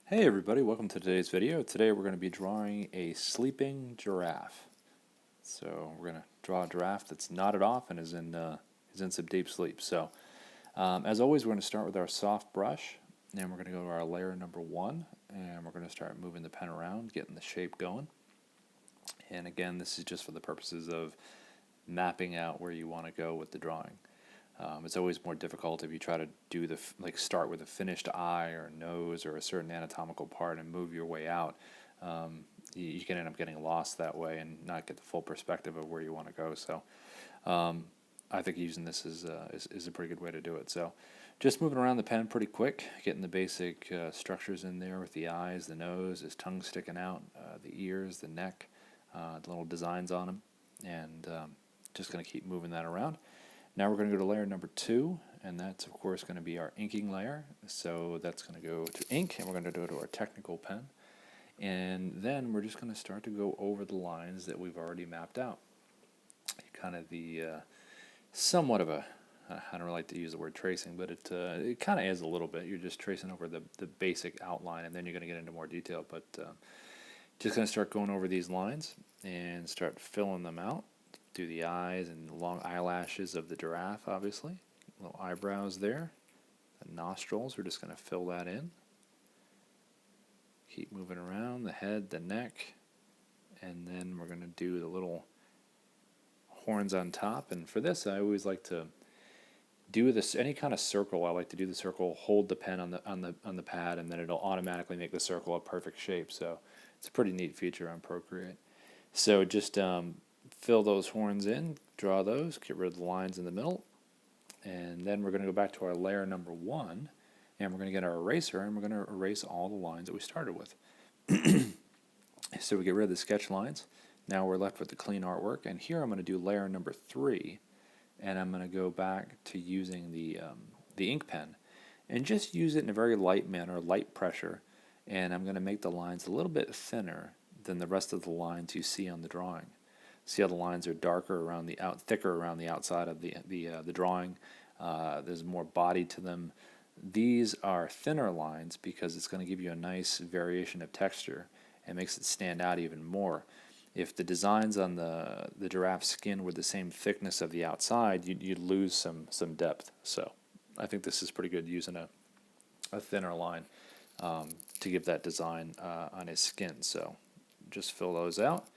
Hey everybody, welcome to today's video. Today we're going to be drawing a sleeping giraffe. So we're going to draw a giraffe that's nodded off and is in some deep sleep. So as always, we're going to start with our soft brush, and we're going to go to our layer number 1, and we're going to start moving the pen around, getting the shape going. And again, this is just for the purposes of mapping out where you want to go with the drawing. It's always more difficult if you try to do start with a finished eye or nose or a certain anatomical part and move your way out. You can end up getting lost that way and not get the full perspective of where you want to go. So I think using this is a pretty good way to do it. So just moving around the pen pretty quick, getting the basic structures in there with the eyes, the nose, his tongue sticking out, the ears, the neck, the little designs on them, and just going to keep moving that around. Now we're going to go to layer number 2, and that's of course going to be our inking layer. So that's going to go to ink, and we're going to go to our technical pen. And then we're just going to start to go over the lines that we've already mapped out. Kind of the somewhat of a, I don't like to use the word tracing, but it kind of is a little bit. You're just tracing over the basic outline, and then you're going to get into more detail. But just going to start going over these lines and start filling them out. Do the eyes and the long eyelashes of the giraffe, obviously. Little eyebrows there. The nostrils, we're just going to fill that in. Keep moving around the head, the neck, and then we're going to do the little horns on top. And for this, I always like to do this any kind of circle. I like to do the circle, hold the pen on the pad, and then it'll automatically make the circle a perfect shape. So it's a pretty neat feature on Procreate. So just fill those horns in, draw those, get rid of the lines in the middle, and then we're going to go back to our layer number 1, and we're going to get our eraser, and we're going to erase all the lines that we started with. So we get rid of the sketch lines. Now we're left with the clean artwork, and here I'm going to do layer number 3, and I'm going to go back to using the ink pen, and just use it in a very light manner, light pressure, and I'm going to make the lines a little bit thinner than the rest of the lines you see on the drawing. See how the lines are darker around thicker around the outside of the drawing. There's more body to them. These are thinner lines because it's going to give you a nice variation of texture and makes it stand out even more. If the designs on the giraffe's skin were the same thickness of the outside, you'd lose some depth. So I think this is pretty good using a thinner line to give that design on his skin. So just fill those out.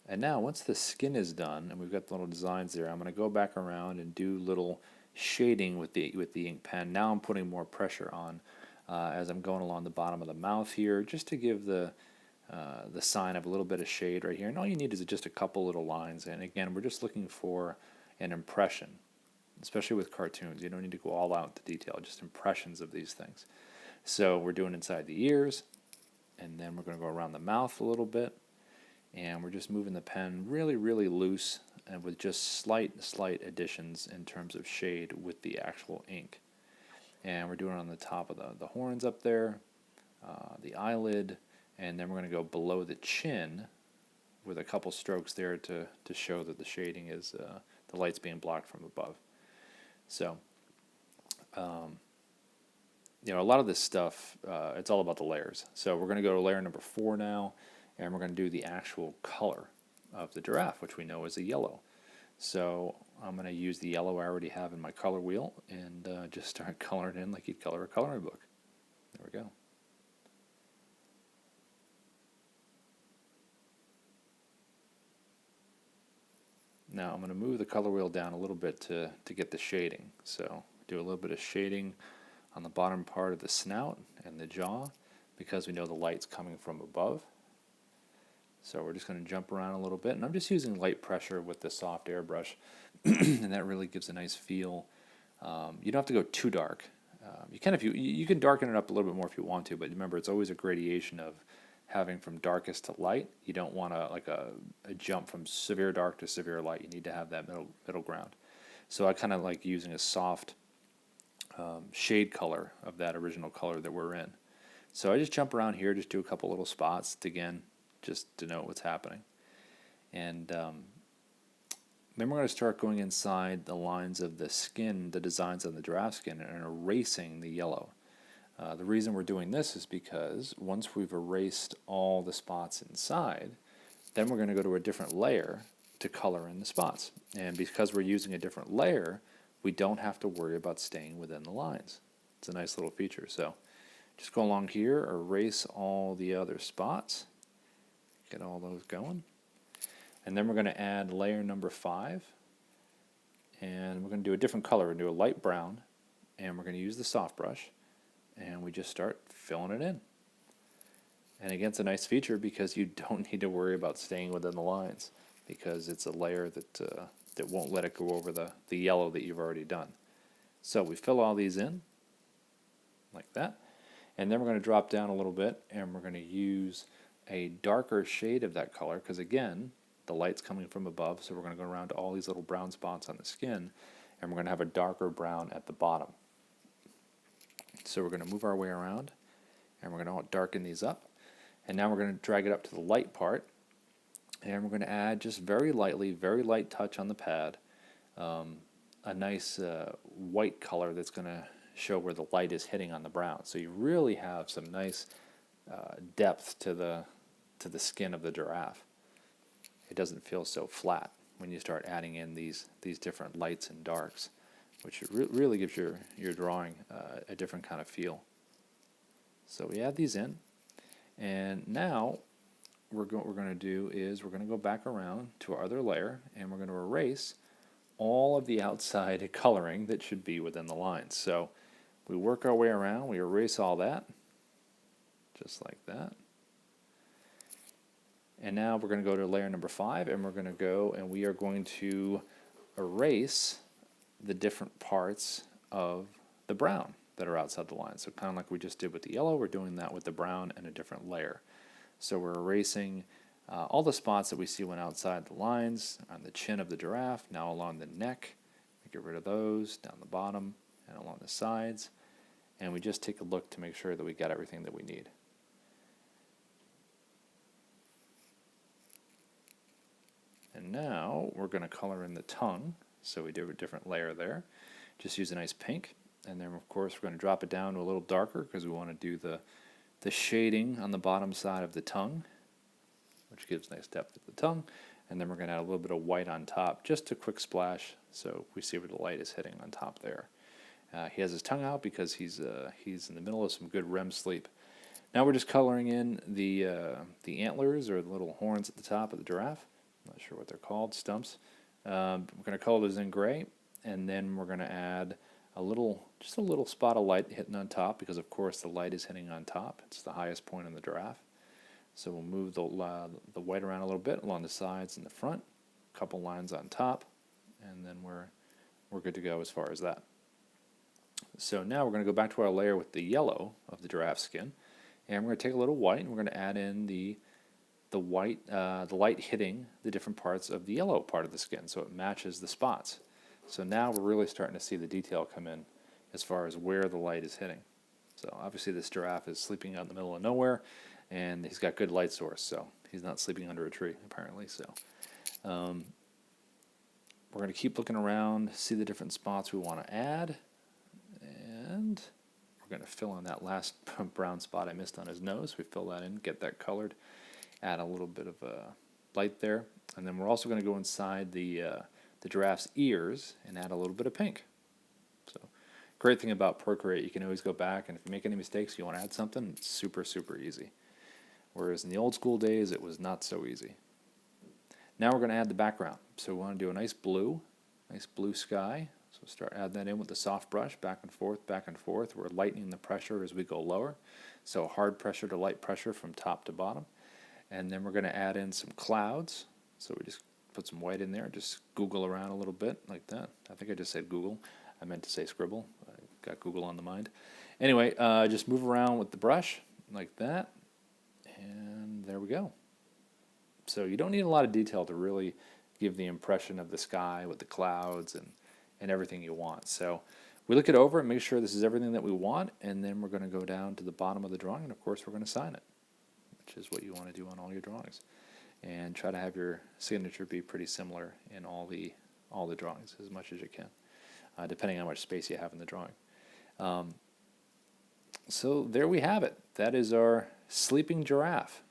And now once the skin is done and we've got the little designs there, I'm going to go back around and do little shading with the ink pen. Now I'm putting more pressure on as I'm going along the bottom of the mouth here, just to give the sign of a little bit of shade right here. And all you need is just a couple little lines. And again, we're just looking for an impression, especially with cartoons. You don't need to go all out into detail, just impressions of these things. So we're doing inside the ears, and then we're going to go around the mouth a little bit. And we're just moving the pen really, really loose and with just slight additions in terms of shade with the actual ink. And we're doing it on the top of the horns up there, the eyelid, and then we're going to go below the chin with a couple strokes there to show that the shading is the light's being blocked from above. So, a lot of this stuff, it's all about the layers. So we're going to go to layer number 4 now. And we're going to do the actual color of the giraffe, which we know is a yellow. So I'm going to use the yellow I already have in my color wheel and just start coloring in like you'd color a coloring book. There we go. Now I'm going to move the color wheel down a little bit to get the shading. So do a little bit of shading on the bottom part of the snout and the jaw because we know the light's coming from above. So we're just going to jump around a little bit, and I'm just using light pressure with the soft airbrush, and that really gives a nice feel. You don't have to go too dark. You can if you can darken it up a little bit more if you want to, but remember it's always a gradation of having from darkest to light. You don't want a jump from severe dark to severe light. You need to have that middle ground. So I kind of like using a soft shade color of that original color that we're in. So I just jump around here, just do a couple little spots to, again, just denote what's happening. And Then we're going to start going inside the lines of the skin, the designs on the giraffe skin, and erasing the yellow. The reason we're doing this is because once we've erased all the spots inside, then we're going to go to a different layer to color in the spots. And because we're using a different layer, we don't have to worry about staying within the lines. It's a nice little feature. So just go along here, erase all the other spots, get all those going. And then we're going to add layer number 5. And we're going to do a different color. We're going to do a light brown. And we're going to use the soft brush. And we just start filling it in. And again, it's a nice feature because you don't need to worry about staying within the lines, because it's a layer that won't let it go over the yellow that you've already done. So we fill all these in like that. And then we're going to drop down a little bit, and we're going to use a darker shade of that color, because again, the light's coming from above, so we're going to go around to all these little brown spots on the skin, and we're going to have a darker brown at the bottom. So we're going to move our way around, and we're going to darken these up. And now we're going to drag it up to the light part, and we're going to add just very lightly, very light touch on the pad, a nice white color that's going to show where the light is hitting on the brown. So you really have some nice depth to the skin of the giraffe. It doesn't feel so flat when you start adding in these different lights and darks, which really gives your drawing a different kind of feel. So we add these in, and now what we're going to do is we're going to go back around to our other layer, and we're going to erase all of the outside coloring that should be within the lines. So we work our way around, we erase all that, just like that. And now we're going to go to layer number 5, and we're going to go and we are going to erase the different parts of the brown that are outside the line. So kind of like we just did with the yellow, we're doing that with the brown in a different layer. So we're erasing all the spots that we see when outside the lines, on the chin of the giraffe, now along the neck. We get rid of those, down the bottom, and along the sides. And we just take a look to make sure that we got everything that we need. And now we're going to color in the tongue. So we do a different layer there. Just use a nice pink. And then, of course, we're going to drop it down to a little darker because we want to do the shading on the bottom side of the tongue, which gives nice depth to the tongue. And then we're going to add a little bit of white on top, just a quick splash, so we see where the light is hitting on top there. He has his tongue out because he's in the middle of some good REM sleep. Now we're just coloring in the antlers, or the little horns at the top of the giraffe. I'm not sure what they're called, stumps. We're going to color those in gray, and then we're going to add just a little spot of light hitting on top, because of course the light is hitting on top. It's the highest point in the giraffe. So we'll move the white around a little bit along the sides and the front, a couple lines on top, and then we're good to go as far as that. So now we're going to go back to our layer with the yellow of the giraffe skin, and we're going to take a little white, and we're going to add in the light hitting the different parts of the yellow part of the skin, so it matches the spots. So now we're really starting to see the detail come in as far as where the light is hitting. So obviously this giraffe is sleeping out in the middle of nowhere, and he's got good light source, so he's not sleeping under a tree apparently. So we're going to keep looking around, see the different spots we want to add, and we're going to fill in that last brown spot I missed on his nose. We fill that in, get that colored, add a little bit of light there, and then we're also going to go inside the giraffe's ears and add a little bit of pink. So great thing about Procreate, you can always go back, and if you make any mistakes, you want to add something, it's super, super easy. Whereas in the old school days, it was not so easy. Now we're going to add the background. So we want to do a nice blue sky. So start adding that in with the soft brush, back and forth, back and forth. We're lightening the pressure as we go lower. So hard pressure to light pressure from top to bottom. And then we're going to add in some clouds. So we just put some white in there, just Google around a little bit like that. I think I just said Google. I meant to say scribble. I got Google on the mind. Anyway, just move around with the brush like that. And there we go. So you don't need a lot of detail to really give the impression of the sky with the clouds and everything you want. So we look it over and make sure this is everything that we want, and then we're going to go down to the bottom of the drawing, and of course we're going to sign it, which is what you want to do on all your drawings. And try to have your signature be pretty similar in all the all the drawings as much as you can, depending on how much space you have in the drawing. So there we have it. That is our sleeping giraffe.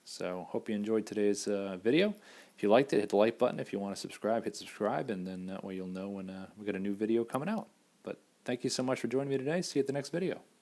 So hope you enjoyed today's video. If you liked it, hit the like button. If you want to subscribe, hit subscribe, and then that way you'll know when we got a new video coming out. But thank you so much for joining me today. See you at the next video.